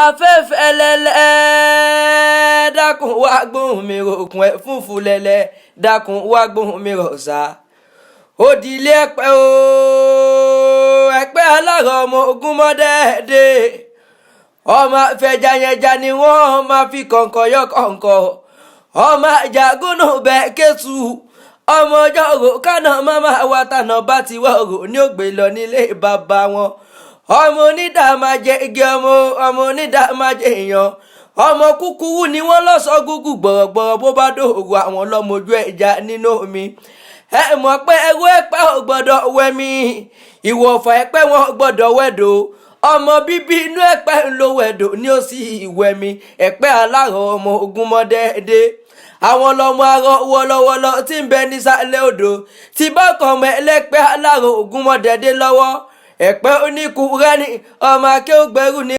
afẹ́fẹ́ lẹ́lẹ́ dákun wá gbóhùn mi ròkun ẹ̀ fúnfun lẹ́lẹ́ dákun wá gbóhùn mi rọ̀ṣà. òdìlé ẹ̀pẹ́ o ẹ̀pẹ́ alárọ̀ ọmọ ogun mọ́dẹ́ẹ̀dẹ́ ọmọ afẹ́jayẹja ni wọ́n máa fi kọ̀ǹkọ̀ yọ kọ̀ǹkọ̀ ọmọ àjàgúnù bẹ́ẹ̀ kẹ́sù ọmọ ọjọ́ rò kánà máma wa tànà bá ti wọ́ rò ní ògbé lọ nílé bàbá wọn ọmọ onídàámájẹ igi ọmọ onídàámájẹ èèyàn ọmọ kúkúrú ni wọ́n lọ́sọ̀ gúgù gbọ̀rọ̀gbọ̀rọ̀ bó bá dòwò àwọn lọ́mọjú ẹja nínú omi ẹ mọ̀ pé ẹrú ẹ̀pẹ́ ò gbọ́dọ̀ wẹ̀mí ìwọ̀fà ẹ̀pẹ́ wọn gbọ́dọ̀ wẹ̀dọ̀ ọmọ bíbí inú ẹ̀pẹ́ ńlọ wẹ̀dọ̀ ní ó sì ìwẹ̀mí ẹ̀pẹ́ alárọ̀ ọmọ ogun mọ́dẹ́ẹ́dẹ́ àwọn lọmọ arọ wọlọwọlọ tí ń bẹ nísàlẹ̀ odò tí bá kàn ọmọ ẹlẹ́pẹ́ alárọ̀ ogun mọ́dẹ́ẹ́dẹ́ lọ́wọ́ ẹ̀pẹ́ oníkùrẹ́ni ọmọ akéwògbẹ́rù ní.